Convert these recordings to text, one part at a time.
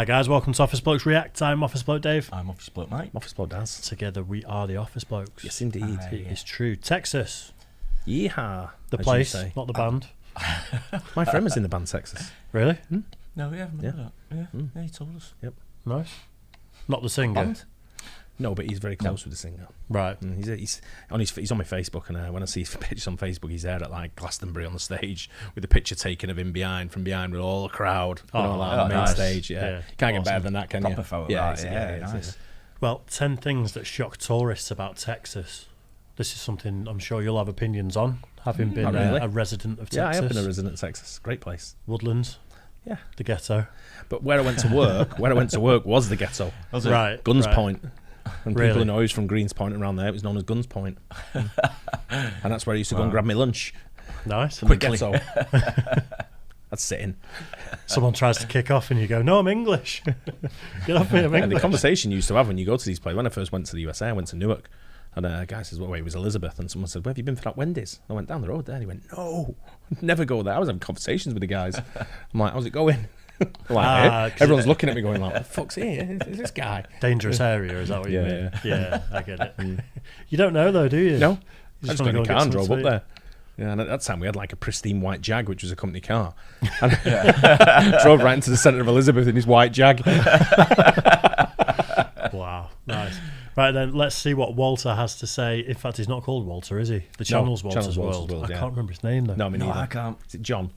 Hi guys, welcome to Office Blokes React. I'm Office Bloke Dave. I'm Office Bloke Mike. Office Bloke Daz. Together we are the Office Blokes. Yes, indeed. It is true. Texas. Yeehaw. The as place, you say. not the band. My friend was in the band Texas. Really? No, we haven't. Yeah. Yeah, he told us. Yep. Nice. Not the singer. Band? No, but he's very close with the singer. Right. And he's on my Facebook, and when I see his pictures on Facebook, he's there at like Glastonbury on the stage with a picture taken of him from behind with all the crowd on the main nice. stage. Yeah. Can't get better than that, can you? Proper photo. Yeah, Nice. Well, 10 things that shock tourists about Texas. This is something I'm sure you'll have opinions on, having been a resident of Texas. Yeah, I have been a resident of Texas. Great place. Woodlands. Yeah. The ghetto. But where I went to work, was the ghetto. Was it? Right. Guns right. Point. And people who know who's from Greens Point around there, it was known as Guns Point. And that's where I used to go and grab my lunch. Nice. Quickly. Ghetto. I'd sit in. Someone tries to kick off and you go, no, I'm English. Get off me, I'm English. And the conversation you used to have when you go to these places, when I first went to the USA, I went to Newark, and a guy says, well, it was Elizabeth, and someone said, where have you been for that Wendy's? I went down the road there, and he went, no, never go there. I was having conversations with the guys. I'm like, how's it going? Everyone's looking at me going like, what the fuck's here? Is this guy? Dangerous area, is that what you mean? Yeah. Yeah, I get it. You don't know though, do you? No. You I just got in a car and drove up there. Yeah, and at that time we had like a pristine white Jag, which was a company car. And drove right into the centre of Elizabeth in his white Jag. Wow, nice. Right then, let's see what Walter has to say. In fact, he's not called Walter, is he? The channel's Walter's World. I can't remember his name though. No, me neither. I can't. Is it John?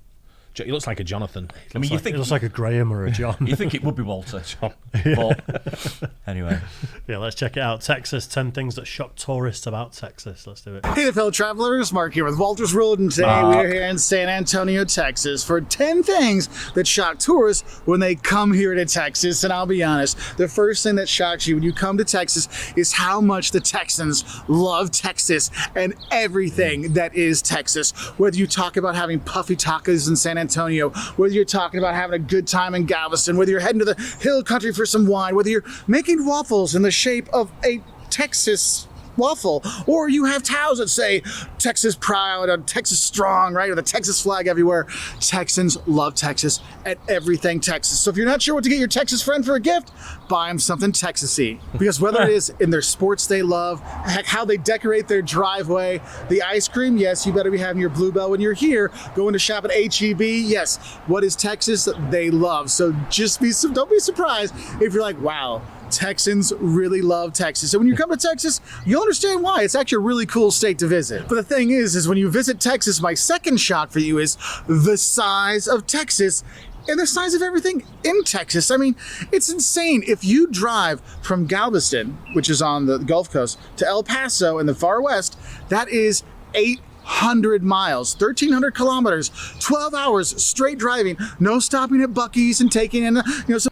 He looks like a Jonathan. He looks like a Graham or a John. You think it would be Walter? John. But anyway. Yeah, let's check it out. Texas, 10 things that shock tourists about Texas. Let's do it. Hey there, fellow travelers. Mark here with Walter's World, and today we are here in San Antonio, Texas for 10 things that shock tourists when they come here to Texas. And I'll be honest, the first thing that shocks you when you come to Texas is how much the Texans love Texas and everything that is Texas. Whether you talk about having puffy tacos in San Antonio, whether you're talking about having a good time in Galveston, whether you're heading to the hill country for some wine, whether you're making waffles in the shape of a Texas waffle, or you have towels that say Texas proud or Texas strong, right, or the Texas flag everywhere. Texans love Texas and everything Texas. So if you're not sure what to get your Texas friend for a gift, buy them something Texas-y. Because whether it is in their sports they love, heck, how they decorate their driveway, the ice cream, yes, you better be having your Bluebell when you're here. Going to shop at H-E-B, yes, what is Texas they love. So don't be surprised if you're like, wow, Texans really love Texas. So when you come to Texas, you'll understand why. It's actually a really cool state to visit. But the thing is when you visit Texas, my second shock for you is the size of Texas and the size of everything in Texas. I mean, it's insane. If you drive from Galveston, which is on the Gulf Coast, to El Paso in the far west, that is 800 miles, 1,300 kilometers, 12 hours straight driving, no stopping at Buckys and taking in, some.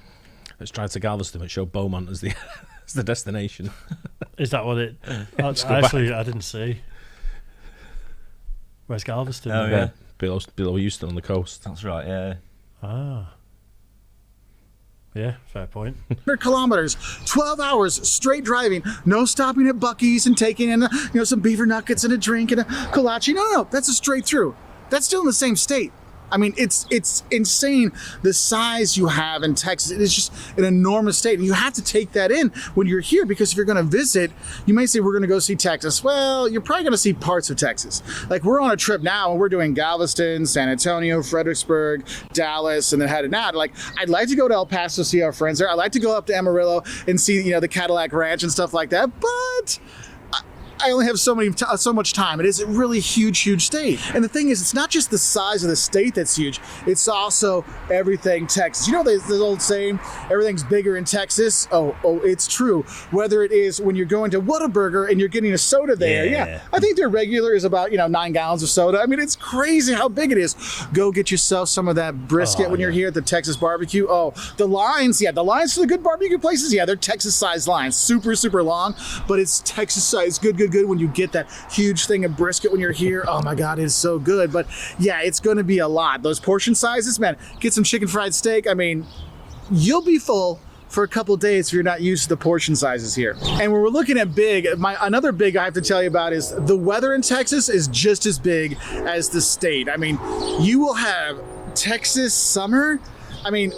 Let's drive to Galveston and show Beaumont as the as the destination. Is that what it... Actually, I didn't see. Where's Galveston? Oh, yeah. Below Houston on the coast. That's right, yeah. Ah. Yeah, fair point. 100 kilometers, 12 hours straight driving, no stopping at Bucky's and taking in, some beaver nuggets and a drink and a kolache. No, that's a straight through. That's still in the same state. I mean, it's insane the size you have in Texas. It is just an enormous state. And you have to take that in when you're here, because if you're going to visit, you may say, we're going to go see Texas. Well, you're probably going to see parts of Texas. Like, we're on a trip now and we're doing Galveston, San Antonio, Fredericksburg, Dallas, and then headed out. Like, I'd like to go to El Paso, see our friends there. I'd like to go up to Amarillo and see, the Cadillac Ranch and stuff like that. But I only have so much time. It is a really huge state. And the thing is, it's not just the size of the state that's huge, it's also everything Texas. You know the old saying, everything's bigger in Texas? Oh, it's true. Whether it is when you're going to Whataburger and you're getting a soda there, yeah. I think their regular is about, 9 gallons of soda. I mean, it's crazy how big it is. Go get yourself some of that brisket when you're here at the Texas barbecue. Oh, the lines for the good barbecue places, they're Texas-sized lines. Super long, but it's Texas-sized, good when you get that huge thing of brisket when you're here. Oh my God, it's so good. But yeah, it's going to be a lot. Those portion sizes, man, get some chicken fried steak. I mean, you'll be full for a couple days if you're not used to the portion sizes here. And when we're looking at big, another big I have to tell you about is the weather in Texas is just as big as the state. I mean, you will have Texas summer. I mean,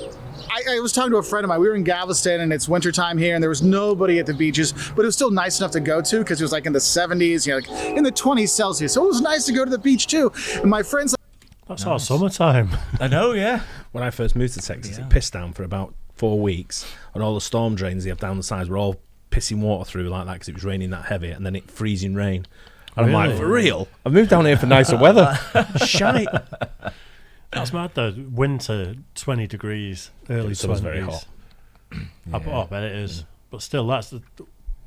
I was talking to a friend of mine. We were in Galveston, and it's wintertime here, and there was nobody at the beaches, but it was still nice enough to go to because it was like in the 70s, like in the 20s Celsius. So it was nice to go to the beach too. And my friends like, that's our summertime. I know, yeah. When I first moved to Texas, it pissed down for about 4 weeks, and all the storm drains they have down the sides were all pissing water through like that because it was raining that heavy, and then it freezing rain. And I'm like, for real? I've moved down here for nicer weather. Shite. That's mad though. Winter, 20 degrees, early 20s. Summer's very hot. I bet it is. But still,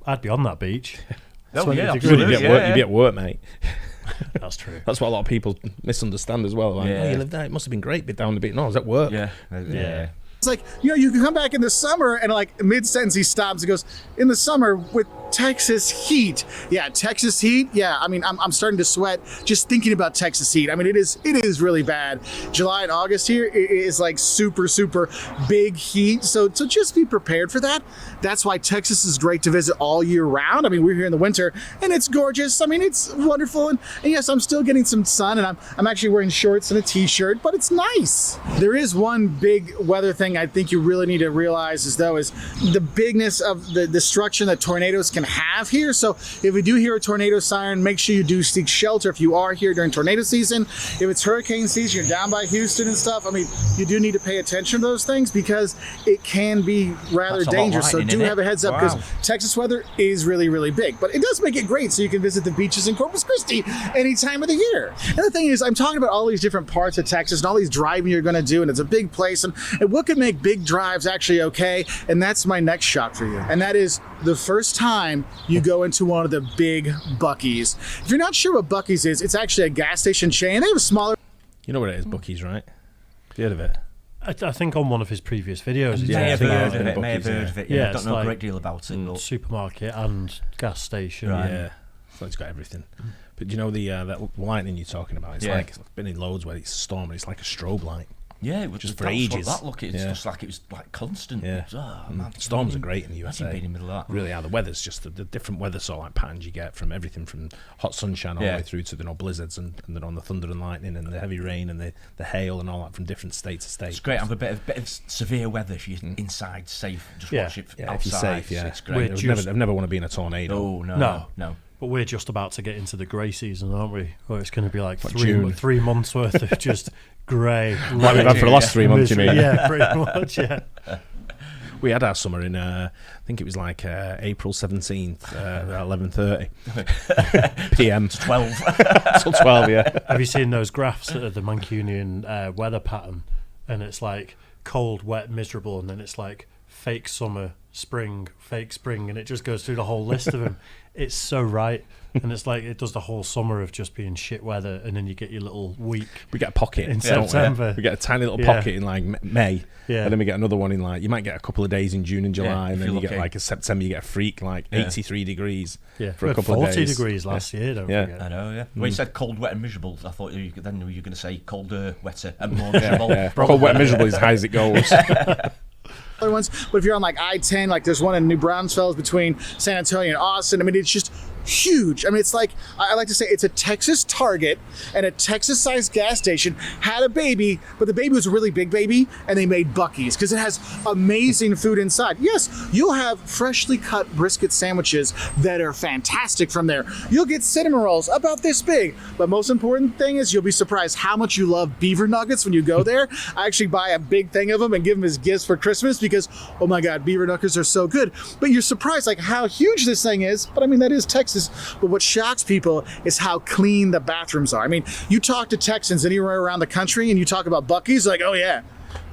I'd be on that beach. Oh, 20 yeah, degrees. You'd be at work, mate. That's true. That's what a lot of people misunderstand as well. Like, oh, you live there, it must have been great, but down the beach. No, I was at work. Yeah. it's like, you can come back in the summer, and like mid-sentence he stops and goes, in the summer with Texas heat. Yeah, Texas heat. Yeah, I mean, I'm starting to sweat just thinking about Texas heat. I mean, it is really bad. July and August here is like super big heat. So just be prepared for that. That's why Texas is great to visit all year round. I mean, we're here in the winter and it's gorgeous. I mean, it's wonderful. And yes, I'm still getting some sun, and I'm actually wearing shorts and a t-shirt, but it's nice. There is one big weather thing I think you really need to realize is the bigness of the destruction that tornadoes can have here. So if we do hear a tornado siren, make sure you do seek shelter if you are here during tornado season. If it's hurricane season, you're down by Houston and stuff, I mean, you do need to pay attention to those things because it can be rather dangerous. So do have a heads up because Texas weather is really big, but it does make it great so you can visit the beaches in Corpus Christi any time of the year. And the thing is, I'm talking about all these different parts of Texas and all these driving you're going to do, and it's a big place, and what could make big drives actually okay, and that's my next shot for you. And that is the first time you go into one of the big Buckys. If you're not sure what Buckys is, it's actually a gas station chain. They have a smaller... You know what it is, Buckys, right? Have you heard of it? I think on one of his previous videos. May have heard of it. Buckys, Yeah, I don't know a great deal about it. Supermarket and gas station. Right. Yeah, so it's got everything. But do you know that lightning you're talking about? It's like, it's been in loads where it's storming. It's like a strobe light. Yeah, it was just for ages. That look, it's just like it was like constant. Yeah, storms are great in the USA. Being in the middle of that. Really are. The weather's just the different weather sort of like patterns you get from everything from hot sunshine all the way through to blizzards and then on the thunder and lightning and the heavy rain and the hail and all that from different state to state. It's great. Have a bit of severe weather if you're inside safe. Just watch it outside. If you're safe, it's great. I've never want to be in a tornado. Oh no. But we're just about to get into the grey season, aren't we? Where it's going to be like 3 months worth of just grey. Like we've had for the last 3 months, you mean? Yeah, pretty much, yeah. We had our summer in, I think it was like April 17th at 11:30 p.m. to 12. Till 12, yeah. Have you seen those graphs of the Mancunian weather pattern? And it's like cold, wet, miserable, and then it's like fake summer, spring, fake spring, and it just goes through the whole list of them. It's so right. And it's like it does the whole summer of just being shit weather, and then you get your little week. We get a pocket in September. We get a tiny little pocket in like May, and then we get another one in like, you might get a couple of days in June and July, and then you get like a September, you get a freak like 83 degrees for a couple of days. 40 degrees last year, don't forget. I know, When you said cold, wet and miserable, I thought you were going to say colder, wetter and more miserable. Cold, wet and miserable is as high as it goes. Other ones, but if you're on like I-10, like there's one in New Braunfels between San Antonio and Austin. I mean, it's just huge. I mean, it's like, I like to say it's a Texas Target, and a Texas-sized gas station had a baby, but the baby was a really big baby, and they made Bucky's because it has amazing food inside. Yes, you'll have freshly cut brisket sandwiches that are fantastic from there. You'll get cinnamon rolls about this big, but most important thing is you'll be surprised how much you love beaver nuggets when you go there. I actually buy a big thing of them and give them as gifts for Christmas because, oh my God, beaver nuggets are so good. But you're surprised like how huge this thing is, but I mean, that is Texas. But what shocks people is how clean the bathrooms are. I mean, you talk to Texans anywhere around the country and you talk about Bucky's, like, oh yeah,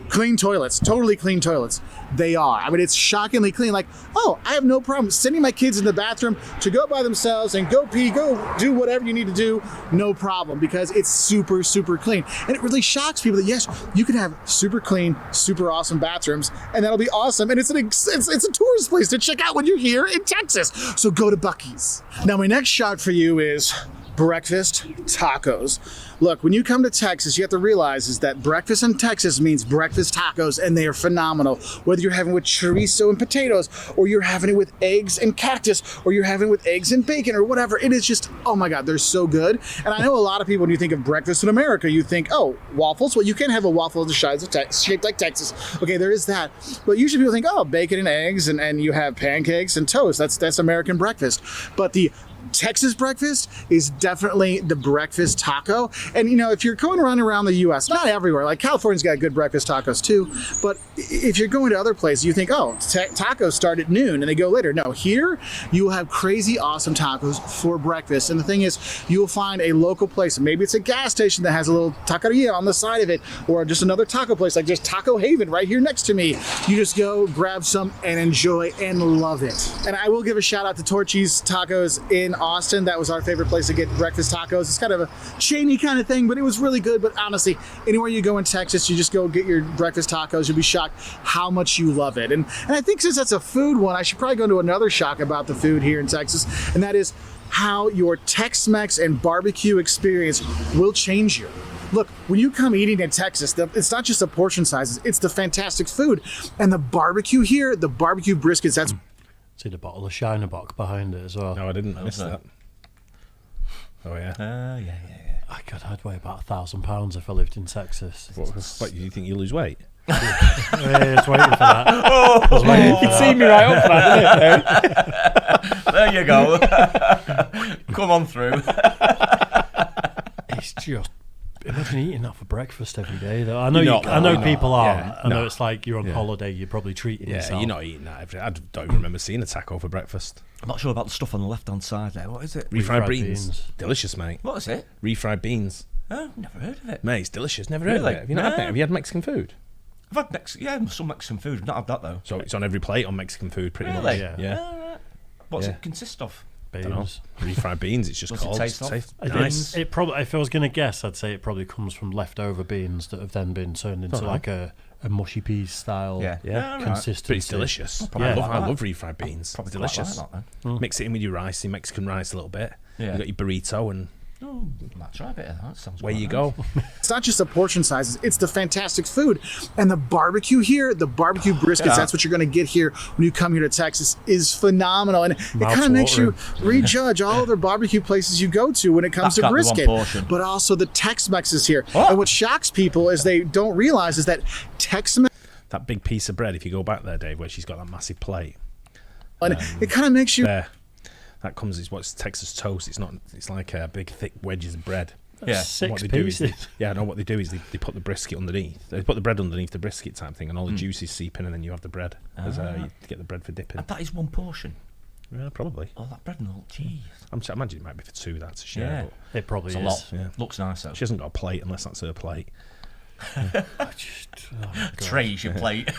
clean toilets, totally clean toilets. They are. I mean, it's shockingly clean. Like, oh, I have no problem sending my kids in the bathroom to go by themselves and go pee, go do whatever you need to do, no problem, because it's super clean. And it really shocks people that yes, you can have super clean, super awesome bathrooms, and that'll be awesome. And it's a tourist place to check out when you're here in Texas. So go to Bucky's. Now, my next shot for you is breakfast tacos. Look, when you come to Texas, you have to realize is that breakfast in Texas means breakfast tacos, and they are phenomenal. Whether you're having it with chorizo and potatoes, or you're having it with eggs and cactus, or you're having it with eggs and bacon, or whatever, it is just, oh my God, they're so good. And I know a lot of people, when you think of breakfast in America, you think, oh, waffles? Well, you can have a waffle shaped like Texas. Okay, there is that. But usually people think, oh, bacon and eggs, and you have pancakes and toast. That's American breakfast. But the Texas breakfast is definitely the breakfast taco. And you know, if you're going around the US, not everywhere, like California's got good breakfast tacos too, but if you're going to other places, you think, oh, tacos start at noon and they go later. No, here you will have crazy awesome tacos for breakfast. And the thing is, you'll find a local place, maybe it's a gas station that has a little taqueria on the side of it, or just another taco place like just Taco Haven right here next to me. You just go grab some and enjoy and love it. And I will give a shout out to Torchy's Tacos in Austin. That was our favorite place to get breakfast tacos. It's kind of a chainy kind of thing, but it was really good. But honestly, anywhere you go in Texas, you just go get your breakfast tacos, you'll be shocked how much you love it. And I think since that's a food one, I should probably go into another shock about the food here in Texas, and that is how your Tex-Mex and barbecue experience will change you. Look, when you come eating in Texas, it's not just the portion sizes, it's the fantastic food. And the barbecue here, the barbecue briskets, that's... See the bottle of Shiner Bock behind it as well. No, I didn't miss that. Oh, yeah. Yeah. I'd weigh about 1,000 pounds if I lived in Texas. What, you think you lose weight? I was waiting for that. You'd see me right up for that, didn't it? There you go. Come on through. It's just... Imagine eating that for breakfast every day, though. I know people aren't. Yeah, I know it's like you're on holiday, you're probably treating yourself. You're not eating that every day. I don't even remember seeing a taco for breakfast. I'm not sure about the stuff on the left-hand side there. What is it? Refried beans. Delicious, mate. What is it? Refried beans. Oh, never heard of it. Mate, it's delicious. Never heard of it. Have you not had that? Have you had Mexican food? I've had some Mexican food. I've not had that, though. So it's on every plate on Mexican food, pretty much. Really? Yeah. What's it consist of? Beans. Refried beans. It's just What's called. it taste of? Nice. It probably, if I was going to guess, I'd say it probably comes from leftover beans that have then been turned into like a mushy peas style consistency. But it's delicious. I love refried beans. It's delicious. Like that, Mix it in with your rice, your Mexican rice a little bit. Yeah. You got your burrito and might try a bit of that. Sounds where you nice. go. It's not just the portion sizes, it's the fantastic food. And the barbecue here, the barbecue briskets, that's what you're going to get here when you come here to Texas, is phenomenal. And it kind of makes you rejudge all other barbecue places you go to when it comes to brisket. But also the Tex-Mex is here. And what shocks people is they don't realize is that Tex-Mex... That big piece of bread, if you go back there, Dave, where she's got that massive plate. And it kind of makes you... There. That comes is what's Texas toast. It's not. It's like big thick wedges of bread. Yeah. 6 pieces. I know what they do is they put the brisket underneath. They put the bread underneath the brisket type thing, and all the juices seep in, and then you have the bread. You get the bread for dipping. And that is one portion. Yeah, probably. Oh, that bread and all. Jeez. I imagine it might be for two. That's a share. Yeah. But It probably It's a is. lot. Yeah. Looks nice though. she hasn't got a plate unless that's her plate. Trays your plate.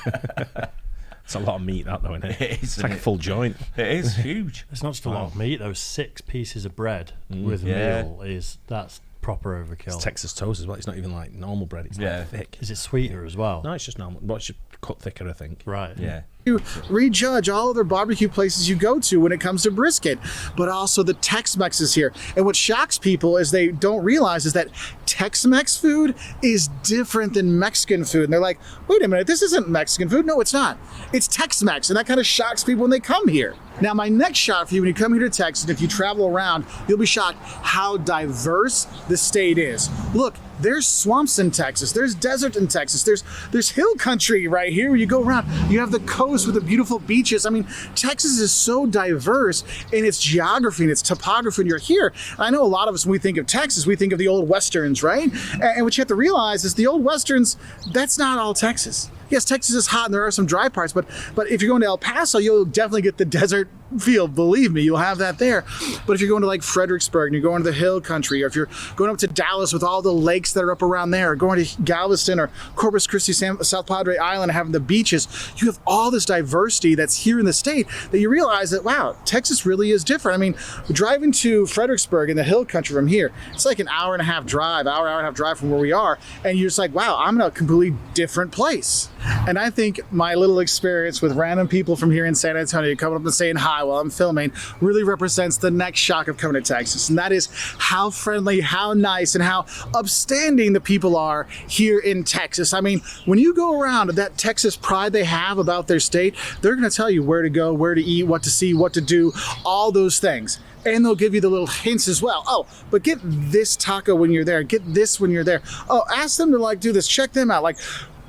It's a lot of meat, that though, isn't it? It is, It's like a full joint. It is huge. It's not just a lot of meat. Those 6 pieces of bread with a meal that's proper overkill. It's Texas toast as well. It's not even like normal bread. It's like thick. Is it sweeter as well? No, it's just normal. Well, it's just cut thicker, I think. Right. Yeah. You rejudge all other barbecue places you go to when it comes to brisket, but also the Tex-Mex is here. And what shocks people is they don't realize is that Tex-Mex food is different than Mexican food. And they're like, wait a minute, this isn't Mexican food. No, it's not. It's Tex-Mex. And that kind of shocks people when they come here. Now, my next shot for you, when you come here to Texas, and if you travel around, you'll be shocked how diverse the state is. Look, there's swamps in Texas. There's desert in Texas. There's hill country right here where you go around. You have the coast with the beautiful beaches. I mean, Texas is so diverse in its geography and its topography when you're here. And I know a lot of us, when we think of Texas, we think of the old westerns, right? And what you have to realize is the old westerns, that's not all Texas. Yes, Texas is hot and there are some dry parts, but if you're going to El Paso, you'll definitely get the desert feel. Believe me, you'll have that there. But if you're going to like Fredericksburg and you're going to the hill country, or if you're going up to Dallas with all the lakes that are up around there, or going to Galveston or Corpus Christi, South Padre Island, having the beaches, you have all this diversity that's here in the state that you realize that, wow, Texas really is different. I mean, driving to Fredericksburg in the hill country from here, it's like an hour and a half drive from where we are, and you're just like, wow, I'm in a completely different place. And I think my little experience with random people from here in San Antonio coming up and saying hi by while I'm filming really represents the next shock of coming to Texas, and that is how friendly, how nice, and how upstanding the people are here in Texas. I mean, when you go around, that Texas pride they have about their state, they're going to tell you where to go, where to eat, what to see, what to do, all those things. And they'll give you the little hints as well. Oh, but get this taco when you're there. Get this when you're there. Oh, ask them to like do this. Check them out. Like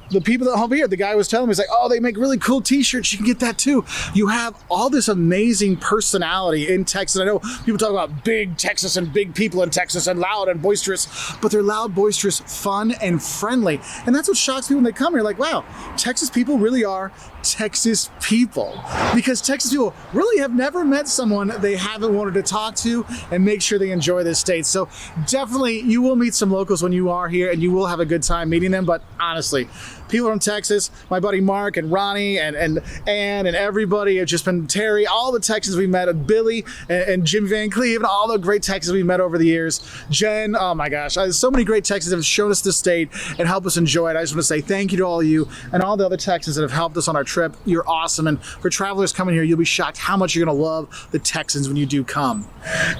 the people that help here, the guy was telling me, he's like, oh, they make really cool t-shirts. You can get that too. You have all this amazing personality in Texas. I know people talk about big Texas and big people in Texas and loud and boisterous, but they're loud, boisterous, fun, and friendly. And that's what shocks people when they come here. Like, wow, Texas people really are Texas people, because Texas people really have never met someone they haven't wanted to talk to and make sure they enjoy this state. So definitely you will meet some locals when you are here, and you will have a good time meeting them. But honestly, people from Texas, my buddy Mark and Ronnie and Ann and everybody have just been, Terry, all the Texans we met, Billy and Jim Van Cleve, and all the great Texans we met over the years. Jen, oh my gosh, so many great Texans have shown us this state and helped us enjoy it. I just want to say thank you to all of you and all the other Texans that have helped us on our trip. You're awesome. And for travelers coming here, you'll be shocked how much you're going to love the Texans when you do come.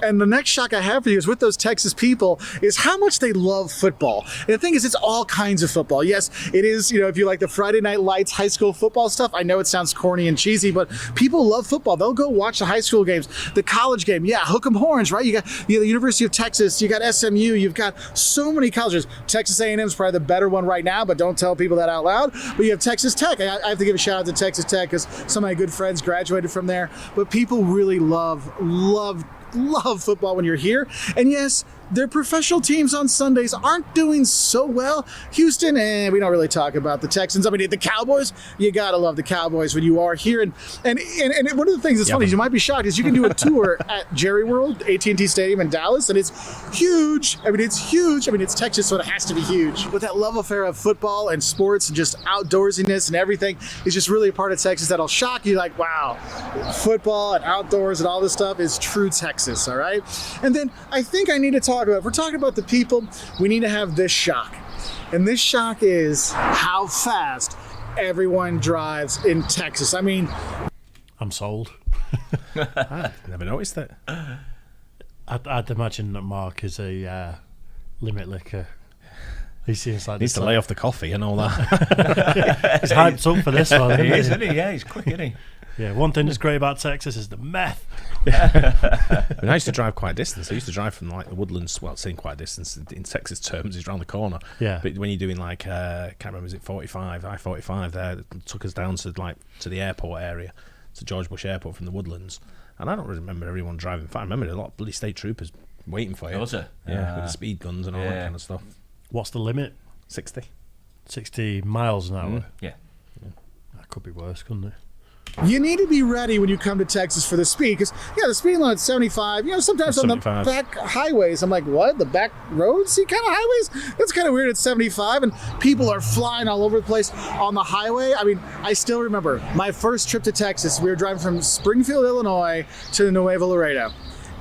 And the next shock I have for you is with those Texas people is how much they love football. And the thing is, it's all kinds of football. Yes, it is, if you like the Friday Night Lights high school football stuff, I know it sounds corny and cheesy, but people love football. They'll go watch the high school games, the college game. Yeah, hook 'em horns, right? You got the University of Texas, you got SMU, you've got so many colleges. Texas A&M is probably the better one right now, but don't tell people that out loud. But you have Texas Tech. I have to give a shout out to Texas Tech because some of my good friends graduated from there. But people really love football when you're here. And yes, their professional teams on Sundays aren't doing so well. Houston, we don't really talk about the Texans. I mean, the Cowboys, you gotta love the Cowboys when you are here. And one of the things that's funny is you might be shocked is you can do a tour at Jerry World, AT&T Stadium in Dallas, and it's huge. I mean, it's huge. I mean, it's Texas, so it has to be huge. But that love affair of football and sports and just outdoorsiness and everything is just really a part of Texas that'll shock you. Like, wow, football and outdoors and all this stuff is true Texas, all right? And then I think I need to talk about, if we're talking about the people, we need to have this shock. And this shock is how fast everyone drives in Texas. I mean, I'm sold. I never noticed that. I'd imagine that Mark is a limit licker. He seems like needs to lay off the coffee and all that. He's hyped up for this one. He is, isn't he? Yeah, he's quick, isn't he? Yeah, one thing that's great about Texas is the meth. I used to drive quite a distance. I used to drive from like the Woodlands, well, saying quite a distance in Texas terms, is around the corner. Yeah. But when you're doing like, can't remember, is it 45, I-45 there, it took us down to the airport area, to George Bush Airport from the Woodlands. And I don't really remember everyone driving fast. I remember a lot of bloody state troopers waiting for you. Was it? Yeah, with the speed guns and all that kind of stuff. What's the limit? 60. 60 miles an hour? Yeah. That could be worse, couldn't it? You need to be ready when you come to Texas for the speed, because the speed limit is 75. Sometimes on the back highways, I'm like, what? The back roads? Kind of highways? That's kind of weird. It's 75, and people are flying all over the place on the highway. I mean, I still remember my first trip to Texas. We were driving from Springfield, Illinois to Nuevo Laredo.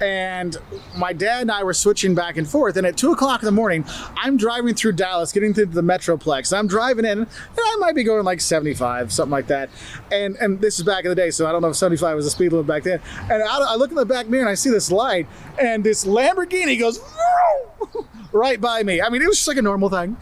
And my dad and I were switching back and forth, and at 2 o'clock in the morning, I'm driving through Dallas, getting through the Metroplex. I'm driving in, and I might be going like 75, something like that. And this is back in the day, so I don't know if 75 was the speed limit back then. And I look in the back mirror, and I see this light, and this Lamborghini goes right by me. I mean, it was just like a normal thing,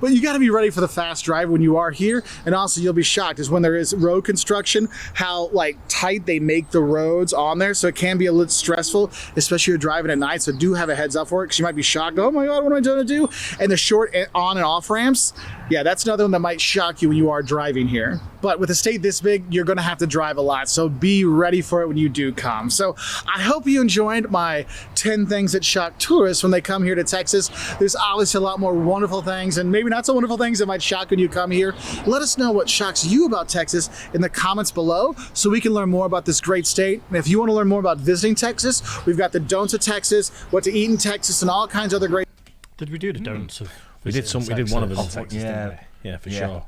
But you got to be ready for the fast drive when you are here. And also, you'll be shocked is when there is road construction, how tight they make the roads on there. So it can be a little stressful, especially if you're driving at night. So do have a heads up for it, because you might be shocked. Oh my God, what am I going to do? And the short on and off ramps, yeah, that's another one that might shock you when you are driving here. But with a state this big, you're going to have to drive a lot. So be ready for it when you do come. So I hope you enjoyed my 10 things that shock tourists when they come here to Texas. There's obviously a lot more wonderful things, and maybe not so wonderful things that might shock when you come here. Let us know what shocks you about Texas in the comments below, so we can learn more about this great state. And if you want to learn more about visiting Texas, we've got the don'ts of Texas, what to eat in Texas, and all kinds of other great... Did we do the don'ts of We did one of them in Texas, yeah. didn't we? Yeah, for sure.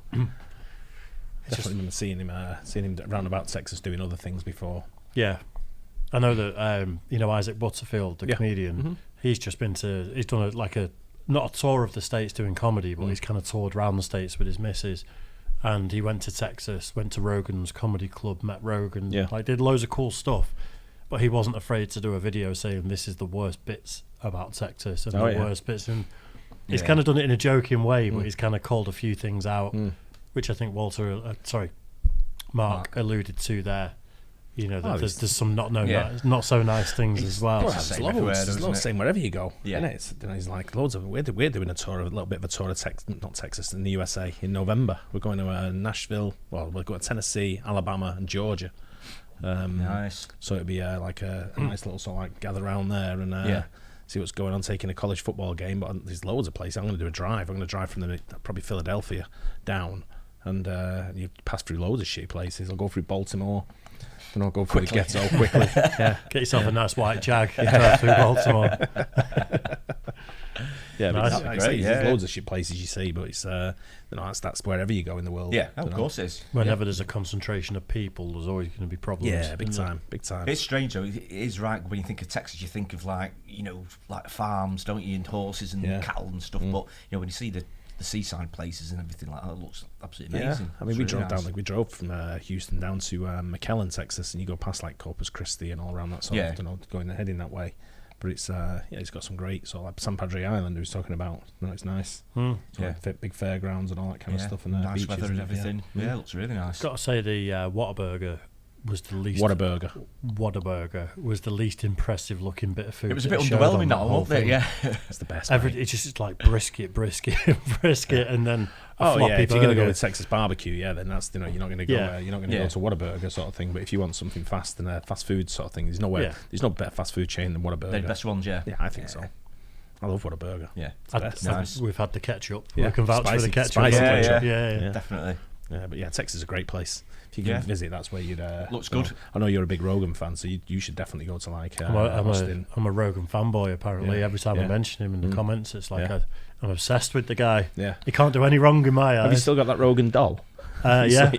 Definitely remember seeing him round about Texas doing other things before. Yeah. I know that Isaac Butterfield, the comedian, he's done not a tour of the States doing comedy, but he's kind of toured around the States with his missus, and he went to Texas, went to Rogan's comedy club, met Rogan, Yeah. like did loads of cool stuff. But he wasn't afraid to do a video saying this is the worst bits about Texas and the worst bits. And he's kind of done it in a joking way, but he's kind of called a few things out, which I think Mark alluded to there. You know, that there's some not so nice things as well. Well, there's loads saying wherever you go. Yeah. It's, he's like loads of. We're doing a little bit of a tour of not Texas, in the USA in November. We're going to Nashville. Well, we're going to Tennessee, Alabama, and Georgia. Nice. So it'd be like a nice little sort of like gather around there and see what's going on. Taking a college football game, but there's loads of places. I'm going to do a drive. I'm going to drive from probably Philadelphia down, and you pass through loads of shit places. I'll go through Baltimore. And I'll go through the ghetto quickly. Yeah, get yourself a nice white Jag and drive through Baltimore. Yeah, nice. but there's loads of shit places you see, but it's that's wherever you go in the world. Yeah, of course it is. Whenever there's a concentration of people, there's always going to be problems. Yeah, big time. It's strange though. It is right when you think of Texas, you think of like farms, don't you, and horses and cattle and stuff. But when you see the seaside places and everything like that, it looks absolutely amazing. I mean, we drove from Houston down to McAllen, Texas, and you go past like Corpus Christi and all around that sort of, heading that way. But it's it's got some great sort of like San Padre Island. He was talking about. It's nice. Like big fairgrounds and all that kind of stuff, and nice beaches weather and everything. Yeah, it looks really nice. Got to say the Whataburger was the least. Whataburger was the least impressive looking bit of food. It was a bit underwhelming, that whole thing. Yeah, it's the best. It's just like brisket, and then a floppy if you're burger. going to go with Texas barbecue, then that's you're not going to go you're not going to go to Whataburger sort of thing. But if you want something fast and fast food sort of thing, there's no better fast food chain than Whataburger. They're the best ones, yeah. Yeah, I think so. I love Whataburger. Yeah, nice. We've had the ketchup. Yeah, We can vouch for the ketchup. Spicy ketchup. Yeah, definitely. Yeah, but Texas is a great place. If you can visit, that's where you'd. Looks good. I know you're a big Rogan fan, so you should definitely go to like Austin. I'm a Rogan fanboy. Apparently, every time I mention him in the comments, it's like I'm obsessed with the guy. Yeah, he can't do any wrong in my eyes. Have you still got that Rogan doll? Yeah.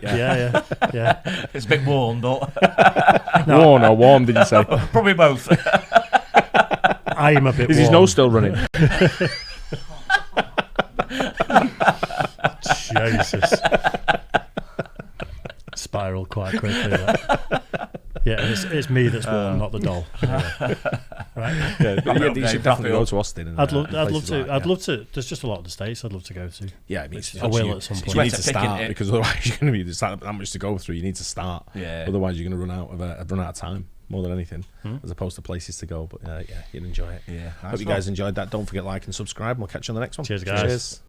It's a bit worn, but worn or warm? Did you say? Probably both. I am a bit. Is his nose still running? Jesus. Spiral quite quickly. Yeah, it's me that's warm, not the doll. Anyway. Right? Yeah, you should definitely go to Austin. And, I'd love to. There's just a lot of the states I'd love to go to. Yeah, I mean, I will at some point. You need to start because otherwise you're going to be that much to go through. You need to start. Yeah. Otherwise you're going to run out of time more than anything, as opposed to places to go. But you'd enjoy it. Yeah. Hope you guys enjoyed that. Don't forget like and subscribe. We'll catch you on the next one. Cheers, guys. Cheers.